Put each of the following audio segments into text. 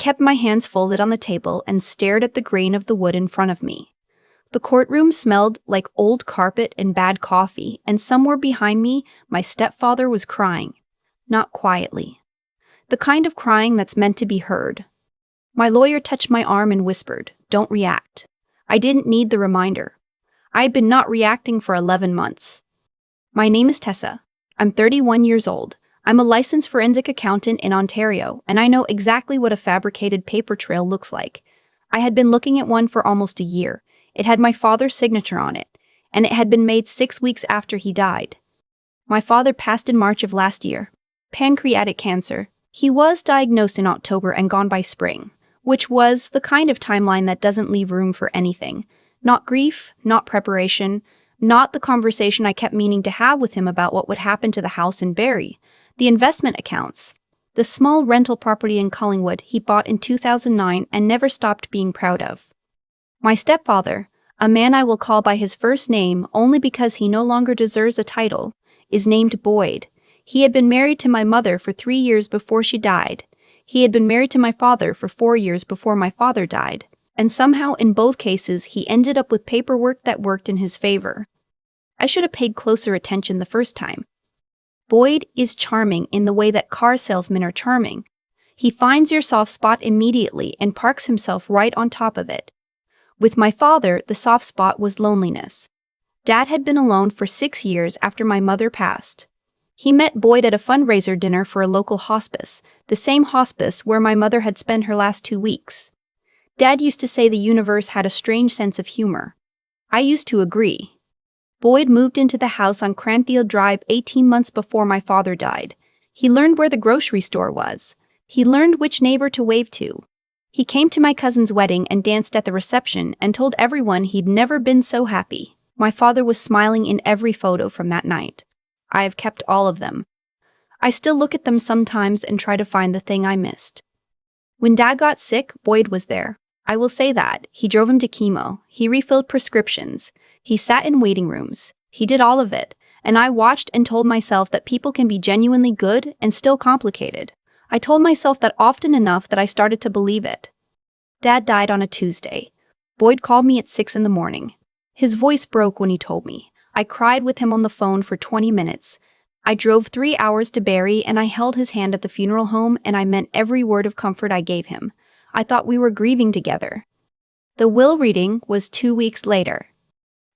kept my hands folded on the table and stared at the grain of the wood in front of me. The courtroom smelled like old carpet and bad coffee, and somewhere behind me, my stepfather was crying. Not quietly. The kind of crying that's meant to be heard. My lawyer touched my arm and whispered, "Don't react." I didn't need the reminder. I had been not reacting for 11 months. My name is Tessa. I'm 31 years old. I'm a licensed forensic accountant in Ontario, and I know exactly what a fabricated paper trail looks like. I had been looking at one for almost a year. It had my father's signature on it, and it had been made 6 weeks after he died. My father passed in March of last year. Pancreatic cancer. He was diagnosed in October and gone by spring, which was the kind of timeline that doesn't leave room for anything. Not grief, not preparation, not the conversation I kept meaning to have with him about what would happen to the house in Barrie, the investment accounts, the small rental property in Collingwood he bought in 2009 and never stopped being proud of. My stepfather, a man I will call by his first name only because he no longer deserves a title, is named Boyd. He had been married to my mother for 3 years before she died. He had been married to my father for 4 years before my father died, and somehow in both cases he ended up with paperwork that worked in his favor. I should have paid closer attention the first time. Boyd is charming in the way that car salesmen are charming. He finds your soft spot immediately and parks himself right on top of it. With my father, the soft spot was loneliness. Dad had been alone for 6 years after my mother passed. He met Boyd at a fundraiser dinner for a local hospice, the same hospice where my mother had spent her last 2 weeks. Dad used to say the universe had a strange sense of humor. I used to agree. Boyd moved into the house on Cranfield Drive 18 months before my father died. He learned where the grocery store was. He learned which neighbor to wave to. He came to my cousin's wedding and danced at the reception and told everyone he'd never been so happy. My father was smiling in every photo from that night. I have kept all of them. I still look at them sometimes and try to find the thing I missed. When Dad got sick, Boyd was there. I will say that. He drove him to chemo. He refilled prescriptions. He sat in waiting rooms. He did all of it. And I watched and told myself that people can be genuinely good and still complicated. I told myself that often enough that I started to believe it. Dad died on a Tuesday. Boyd called me at 6 in the morning. His voice broke when he told me. I cried with him on the phone for 20 minutes. I drove 3 hours to Barrie and I held his hand at the funeral home and I meant every word of comfort I gave him. I thought we were grieving together. The will reading was 2 weeks later.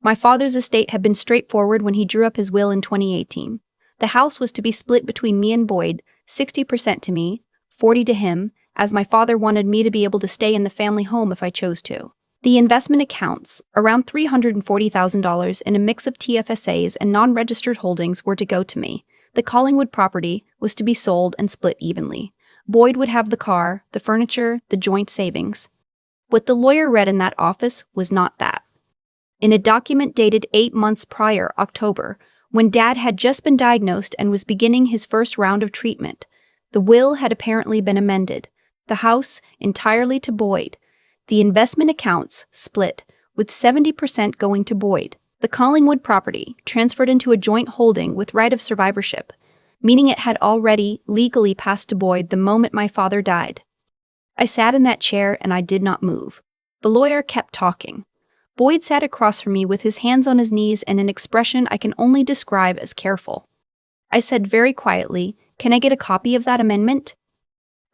My father's estate had been straightforward when he drew up his will in 2018. The house was to be split between me and Boyd, 60% to me, 40% to him, as my father wanted me to be able to stay in the family home if I chose to. The investment accounts, around $340,000 in a mix of TFSAs and non-registered holdings, were to go to me. The Collingwood property was to be sold and split evenly. Boyd would have the car, the furniture, the joint savings. What the lawyer read in that office was not that. In a document dated 8 months prior, October, when Dad had just been diagnosed and was beginning his first round of treatment, the will had apparently been amended. The house entirely to Boyd. The investment accounts split, with 70% going to Boyd. The Collingwood property transferred into a joint holding with right of survivorship, meaning it had already legally passed to Boyd the moment my father died. I sat in that chair and I did not move. The lawyer kept talking. Boyd sat across from me with his hands on his knees and an expression I can only describe as careful. I said very quietly, "Can I get a copy of that amendment?"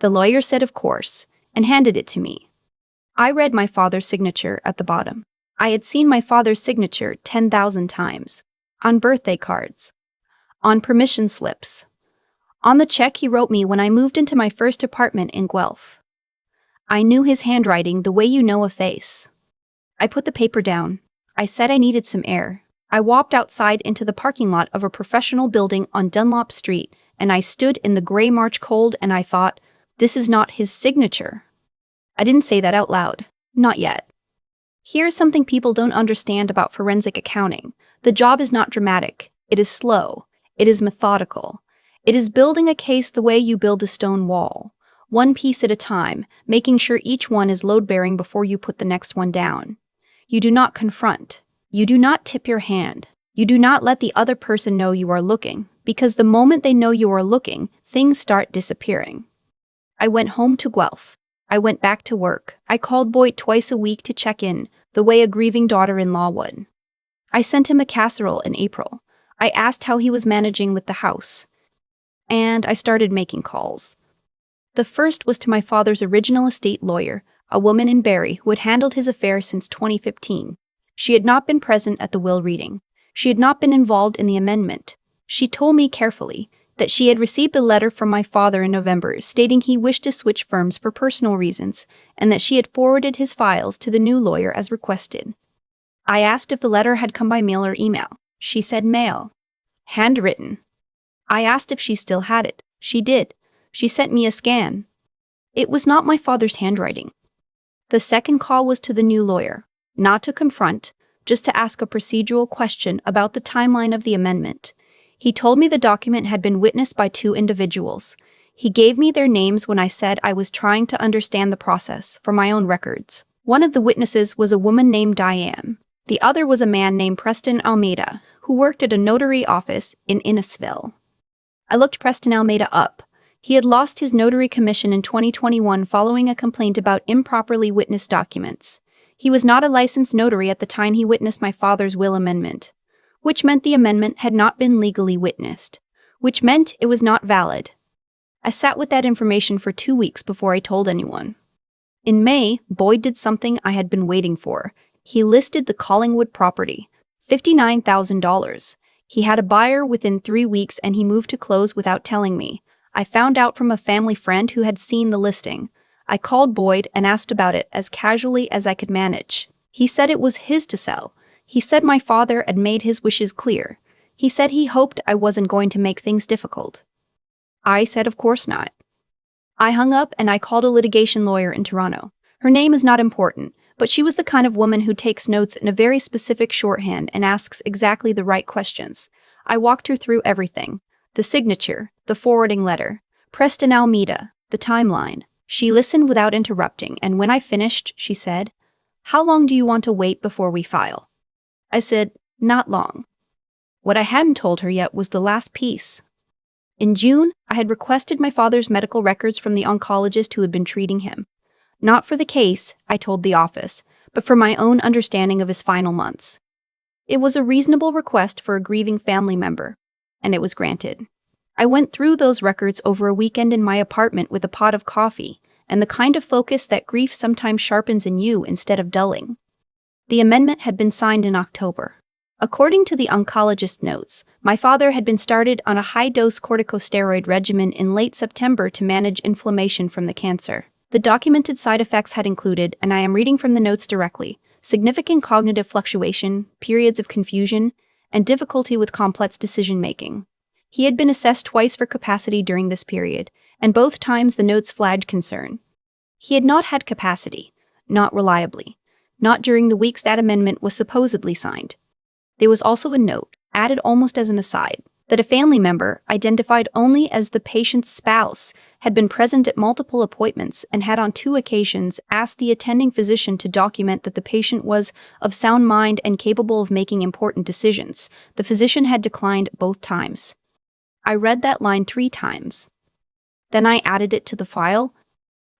The lawyer said of course, and handed it to me. I read my father's signature at the bottom. I had seen my father's signature 10,000 times. On birthday cards. On permission slips. On the check he wrote me when I moved into my first apartment in Guelph. I knew his handwriting the way you know a face. I put the paper down. I said I needed some air. I walked outside into the parking lot of a professional building on Dunlop Street, and I stood in the gray March cold and I thought, this is not his signature. I didn't say that out loud. Not yet. Here's something people don't understand about forensic accounting. The job is not dramatic. It is slow. It is methodical. It is building a case the way you build a stone wall, one piece at a time, making sure each one is load-bearing before you put the next one down. You do not confront. You do not tip your hand. You do not let the other person know you are looking, because the moment they know you are looking, things start disappearing. I went home to Guelph. I went back to work. I called Boyd twice a week to check in, the way a grieving daughter-in-law would. I sent him a casserole in April. I asked how he was managing with the house. And I started making calls. The first was to my father's original estate lawyer, a woman in Barrie who had handled his affairs since 2015. She had not been present at the will reading. She had not been involved in the amendment. She told me carefully that she had received a letter from my father in November stating he wished to switch firms for personal reasons and that she had forwarded his files to the new lawyer as requested. I asked if the letter had come by mail or email. She said mail. Handwritten. I asked if she still had it. She did. She sent me a scan. It was not my father's handwriting. The second call was to the new lawyer, not to confront, just to ask a procedural question about the timeline of the amendment. He told me the document had been witnessed by 2 individuals. He gave me their names when I said I was trying to understand the process for my own records. One of the witnesses was a woman named Diane. The other was a man named Preston Almeida, who worked at a notary office in Innisfil. I looked Preston Almeida up. He had lost his notary commission in 2021 following a complaint about improperly witnessed documents. He was not a licensed notary at the time he witnessed my father's will amendment, which meant the amendment had not been legally witnessed, which meant it was not valid. I sat with that information for 2 weeks before I told anyone. In May, Boyd did something I had been waiting for. He listed the Collingwood property, $59,000. He had a buyer within 3 weeks and he moved to close without telling me. I found out from a family friend who had seen the listing. I called Boyd and asked about it as casually as I could manage. He said it was his to sell. He said my father had made his wishes clear. He said he hoped I wasn't going to make things difficult. I said of course not. I hung up and I called a litigation lawyer in Toronto. Her name is not important, but she was the kind of woman who takes notes in a very specific shorthand and asks exactly the right questions. I walked her through everything. The signature, the forwarding letter, Preston Almeida, the timeline. She listened without interrupting, and when I finished, she said, "How long do you want to wait before we file?" I said, "Not long." What I hadn't told her yet was the last piece. In June, I had requested my father's medical records from the oncologist who had been treating him. Not for the case, I told the office, but for my own understanding of his final months. It was a reasonable request for a grieving family member, and it was granted. I went through those records over a weekend in my apartment with a pot of coffee, and the kind of focus that grief sometimes sharpens in you instead of dulling. The amendment had been signed in October. According to the oncologist notes, my father had been started on a high-dose corticosteroid regimen in late September to manage inflammation from the cancer. The documented side effects had included, and I am reading from the notes directly, significant cognitive fluctuation, periods of confusion, and difficulty with complex decision-making. He had been assessed twice for capacity during this period, and both times the notes flagged concern. He had not had capacity, not reliably, not during the weeks that amendment was supposedly signed. There was also a note, added almost as an aside, that a family member, identified only as the patient's spouse, had been present at multiple appointments and had on 2 occasions asked the attending physician to document that the patient was of sound mind and capable of making important decisions. The physician had declined both times. I read that line 3 times. Then I added it to the file.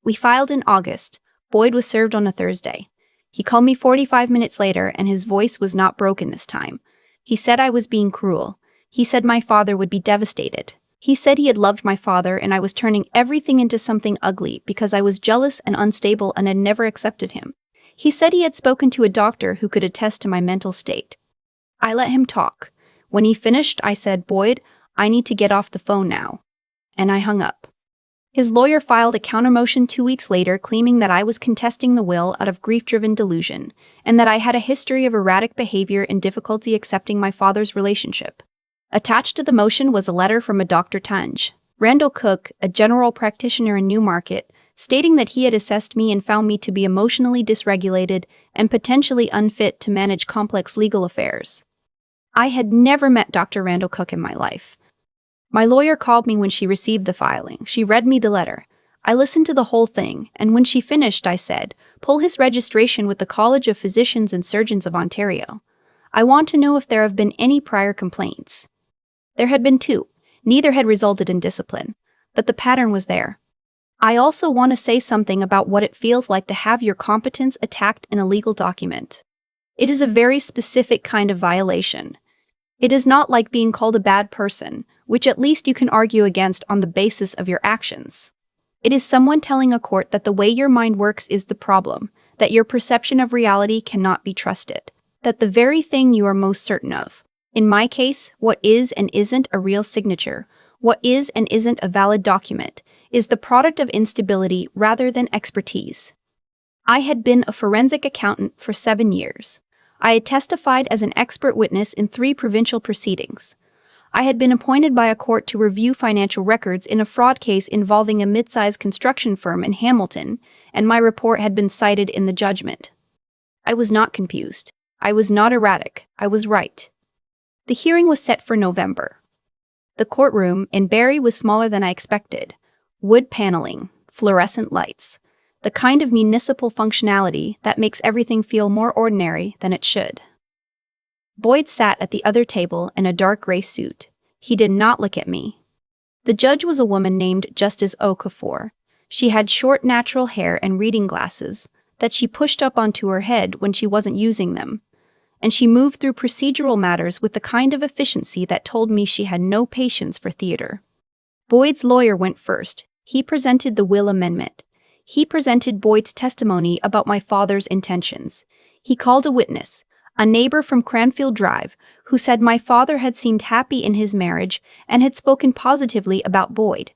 We filed in August. Boyd was served on a Thursday. He called me 45 minutes later, and his voice was not broken this time. He said I was being cruel. He said my father would be devastated. He said he had loved my father and I was turning everything into something ugly because I was jealous and unstable and had never accepted him. He said he had spoken to a doctor who could attest to my mental state. I let him talk. When he finished, I said, "Boyd, I need to get off the phone now." And I hung up. His lawyer filed a countermotion 2 weeks later claiming that I was contesting the will out of grief-driven delusion, and that I had a history of erratic behavior and difficulty accepting my father's relationship. Attached to the motion was a letter from a Dr. Tunge, Randall Cook, a general practitioner in Newmarket, stating that he had assessed me and found me to be emotionally dysregulated and potentially unfit to manage complex legal affairs. I had never met Dr. Randall Cook in my life. My lawyer called me when she received the filing. She read me the letter. I listened to the whole thing, and when she finished, I said, "Pull his registration with the College of Physicians and Surgeons of Ontario. I want to know if there have been any prior complaints." There had been 2. Neither had resulted in discipline, but the pattern was there. I also want to say something about what it feels like to have your competence attacked in a legal document. It is a very specific kind of violation. It is not like being called a bad person, which at least you can argue against on the basis of your actions. It is someone telling a court that the way your mind works is the problem, that your perception of reality cannot be trusted, that the very thing you are most certain of, in my case, what is and isn't a real signature, what is and isn't a valid document, is the product of instability rather than expertise. I had been a forensic accountant for 7 years. I had testified as an expert witness in 3 provincial proceedings. I had been appointed by a court to review financial records in a fraud case involving a mid-sized construction firm in Hamilton, and my report had been cited in the judgment. I was not confused. I was not erratic. I was right. The hearing was set for November. The courtroom in Barrie was smaller than I expected. Wood paneling, fluorescent lights, the kind of municipal functionality that makes everything feel more ordinary than it should. Boyd sat at the other table in a dark gray suit. He did not look at me. The judge was a woman named Justice Okafor. She had short natural hair and reading glasses that she pushed up onto her head when she wasn't using them, and she moved through procedural matters with the kind of efficiency that told me she had no patience for theater. Boyd's lawyer went first. He presented the will amendment. He presented Boyd's testimony about my father's intentions. He called a witness, a neighbor from Cranfield Drive, who said my father had seemed happy in his marriage and had spoken positively about Boyd.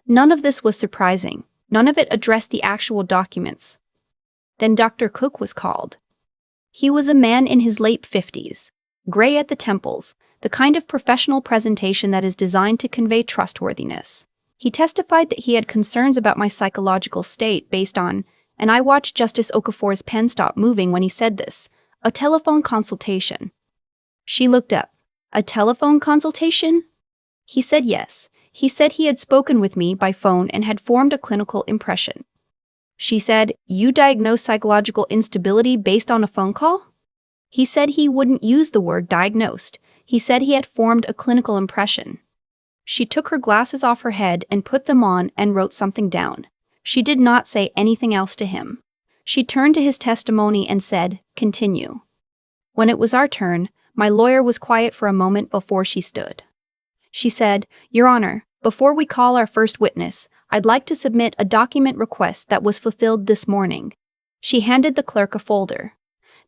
None of this was surprising. None of it addressed the actual documents. Then Dr. Cook was called. He was a man in his late 50s, gray at the temples, the kind of professional presentation that is designed to convey trustworthiness. He testified that he had concerns about my psychological state based on, and I watched Justice Okafor's pen stop moving when he said this, a telephone consultation. She looked up. A telephone consultation? He said yes. He said he had spoken with me by phone and had formed a clinical impression. She said, "You diagnose psychological instability based on a phone call?" He said he wouldn't use the word diagnosed. He said he had formed a clinical impression. She took her glasses off her head and put them on and wrote something down. She did not say anything else to him. She turned to his testimony and said, "Continue." When it was our turn, my lawyer was quiet for a moment before she stood. She said, "Your Honor, before we call our first witness, I'd like to submit a document request that was fulfilled this morning." She handed the clerk a folder.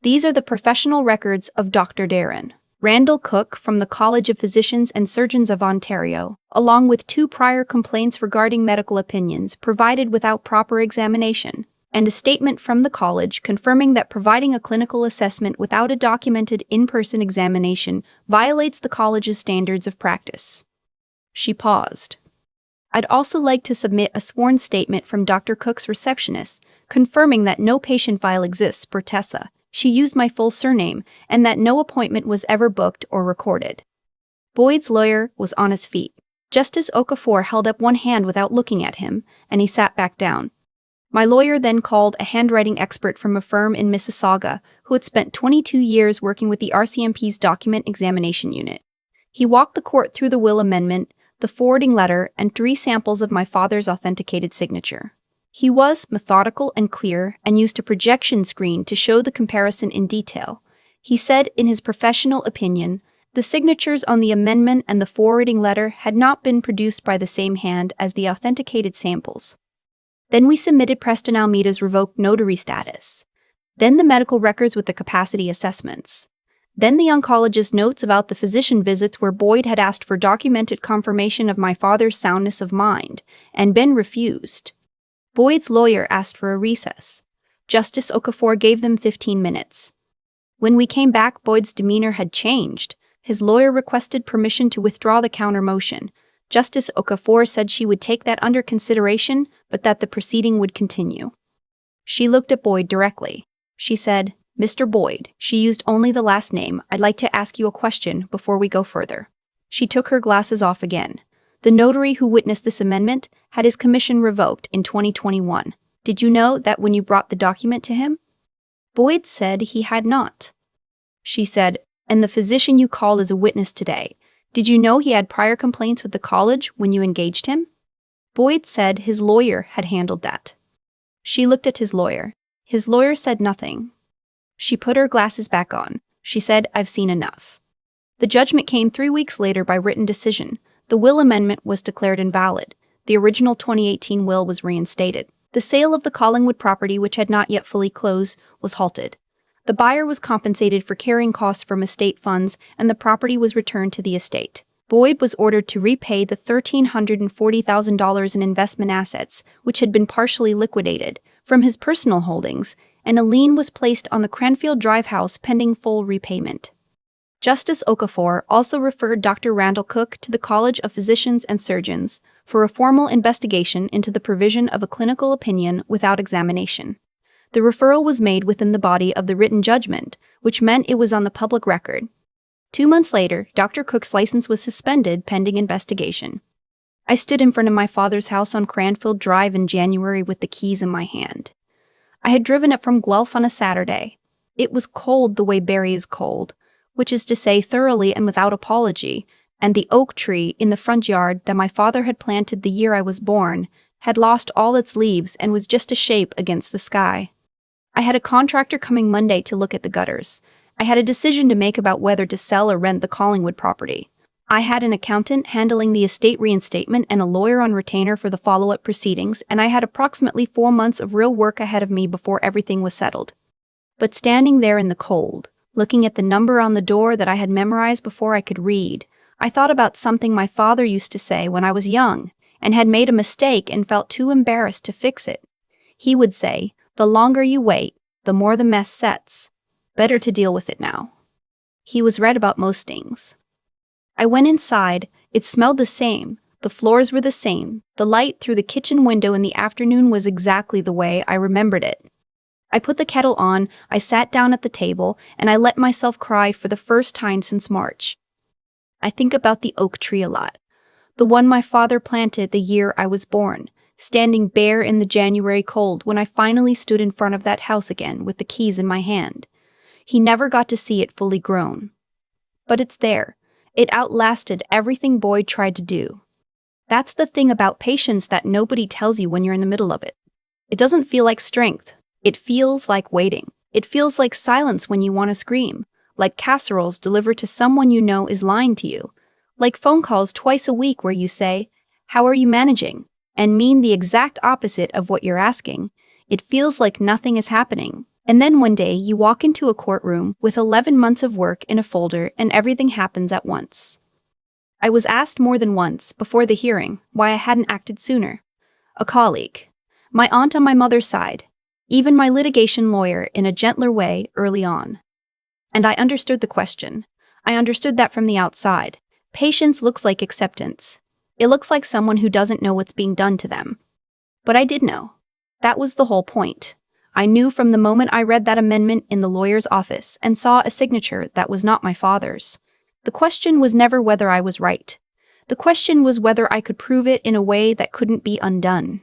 "These are the professional records of Dr. Darren Randall Cook from the College of Physicians and Surgeons of Ontario, along with 2 prior complaints regarding medical opinions provided without proper examination, and a statement from the college confirming that providing a clinical assessment without a documented in-person examination violates the college's standards of practice." She paused. "I'd also like to submit a sworn statement from Dr. Cook's receptionist, confirming that no patient file exists for Tessa. She used my full surname, and that no appointment was ever booked or recorded." Boyd's lawyer was on his feet. Justice Okafor held up one hand without looking at him, and he sat back down. My lawyer then called a handwriting expert from a firm in Mississauga who had spent 22 years working with the RCMP's document examination unit. He walked the court through the will amendment, the forwarding letter, and 3 samples of my father's authenticated signature. He was methodical and clear and used a projection screen to show the comparison in detail. He said, in his professional opinion, the signatures on the amendment and the forwarding letter had not been produced by the same hand as the authenticated samples. Then we submitted Preston Almeida's revoked notary status. Then the medical records with the capacity assessments. Then the oncologist's notes about the physician visits where Boyd had asked for documented confirmation of my father's soundness of mind, and been refused. Boyd's lawyer asked for a recess. Justice Okafor gave them 15 minutes. When we came back, Boyd's demeanor had changed. His lawyer requested permission to withdraw the counter-motion. Justice Okafor said she would take that under consideration, but that the proceeding would continue. She looked at Boyd directly. She said, "Mr. Boyd," she used only the last name, "I'd like to ask you a question before we go further." She took her glasses off again. "The notary who witnessed this amendment had his commission revoked in 2021. Did you know that when you brought the document to him?" Boyd said he had not. She said, "And the physician you called as a witness today, did you know he had prior complaints with the college when you engaged him?" Boyd said his lawyer had handled that. She looked at his lawyer. His lawyer said nothing. She put her glasses back on. She said, "I've seen enough." The judgment came 3 weeks later by written decision. The will amendment was declared invalid. The original 2018 will was reinstated. The sale of the Collingwood property, which had not yet fully closed, was halted. The buyer was compensated for carrying costs from estate funds, and the property was returned to the estate. Boyd was ordered to repay the $1,340,000 in investment assets, which had been partially liquidated, from his personal holdings, and a lien was placed on the Cranfield Drive house pending full repayment. Justice Okafor also referred Dr. Randall Cook to the College of Physicians and Surgeons for a formal investigation into the provision of a clinical opinion without examination. The referral was made within the body of the written judgment, which meant it was on the public record. 2 months later, Dr. Cook's license was suspended pending investigation. I stood in front of my father's house on Cranfield Drive in January with the keys in my hand. I had driven up from Guelph on a Saturday. It was cold the way Barrie is cold, which is to say thoroughly and without apology, and the oak tree in the front yard that my father had planted the year I was born had lost all its leaves and was just a shape against the sky. I had a contractor coming Monday to look at the gutters. I had a decision to make about whether to sell or rent the Collingwood property. I had an accountant handling the estate reinstatement and a lawyer on retainer for the follow-up proceedings, and I had approximately 4 months of real work ahead of me before everything was settled. But standing there in the cold, looking at the number on the door that I had memorized before I could read, I thought about something my father used to say when I was young and had made a mistake and felt too embarrassed to fix it. He would say, "The longer you wait, the more the mess sets. Better to deal with it now." He was right about most things. I went inside. It smelled the same. The floors were the same. The light through the kitchen window in the afternoon was exactly the way I remembered it. I put the kettle on, I sat down at the table, and I let myself cry for the first time since March. I think about the oak tree a lot. The one my father planted the year I was born, standing bare in the January cold when I finally stood in front of that house again with the keys in my hand. He never got to see it fully grown. But it's there. It outlasted everything Boyd tried to do. That's the thing about patience that nobody tells you when you're in the middle of it. It doesn't feel like strength. It feels like waiting. It feels like silence when you want to scream, like casseroles delivered to someone you know is lying to you, like phone calls twice a week where you say, "How are you managing?" and mean the exact opposite of what you're asking. It feels like nothing is happening. And then one day you walk into a courtroom with 11 months of work in a folder and everything happens at once. I was asked more than once, before the hearing, why I hadn't acted sooner. A colleague, my aunt on my mother's side, even my litigation lawyer in a gentler way early on. And I understood the question. I understood that from the outside. Patience looks like acceptance. It looks like someone who doesn't know what's being done to them. But I did know. That was the whole point. I knew from the moment I read that amendment in the lawyer's office and saw a signature that was not my father's. The question was never whether I was right. The question was whether I could prove it in a way that couldn't be undone.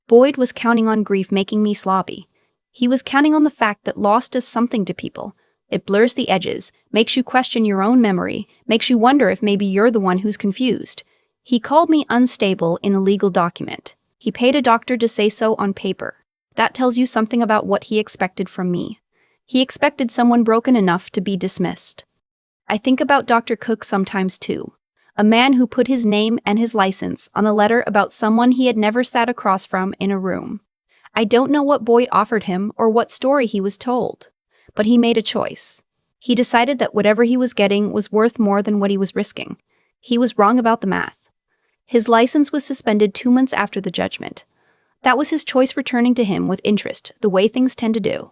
Boyd was counting on grief making me sloppy. He was counting on the fact that loss does something to people. It blurs the edges, makes you question your own memory, makes you wonder if maybe you're the one who's confused. He called me unstable in a legal document. He paid a doctor to say so on paper. That tells you something about what he expected from me. He expected someone broken enough to be dismissed. I think about Dr. Cook sometimes too. A man who put his name and his license on a letter about someone he had never sat across from in a room. I don't know what Boyd offered him or what story he was told, but he made a choice. He decided that whatever he was getting was worth more than what he was risking. He was wrong about the math. His license was suspended 2 months after the judgment. That was his choice returning to him with interest, the way things tend to do.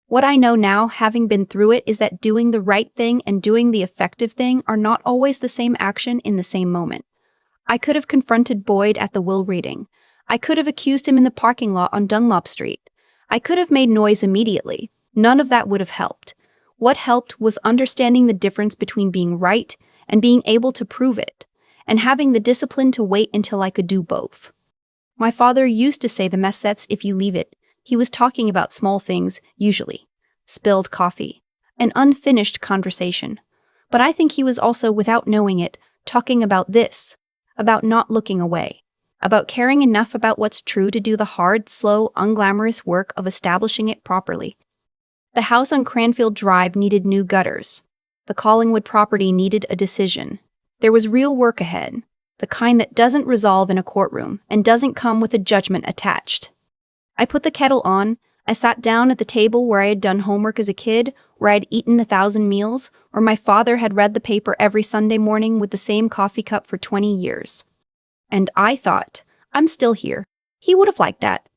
What I know now, having been through it, is that doing the right thing and doing the effective thing are not always the same action in the same moment. I could have confronted Boyd at the will reading. I could have accused him in the parking lot on Dunlop Street. I could have made noise immediately. None of that would have helped. What helped was understanding the difference between being right and being able to prove it, and having the discipline to wait until I could do both. My father used to say the mess sets if you leave it. He was talking about small things, usually. Spilled coffee. An unfinished conversation. But I think he was also, without knowing it, talking about this. About not looking away. about caring enough about what's true to do the hard, slow, unglamorous work of establishing it properly. The house on Cranfield Drive needed new gutters. The Collingwood property needed a decision. There was real work ahead, the kind that doesn't resolve in a courtroom and doesn't come with a judgment attached. I put the kettle on. I sat down at the table where I had done homework as a kid, where I'd eaten 1,000 meals, where my father had read the paper every Sunday morning with the same coffee cup for 20 years. And I thought, I'm still here. He would have liked that.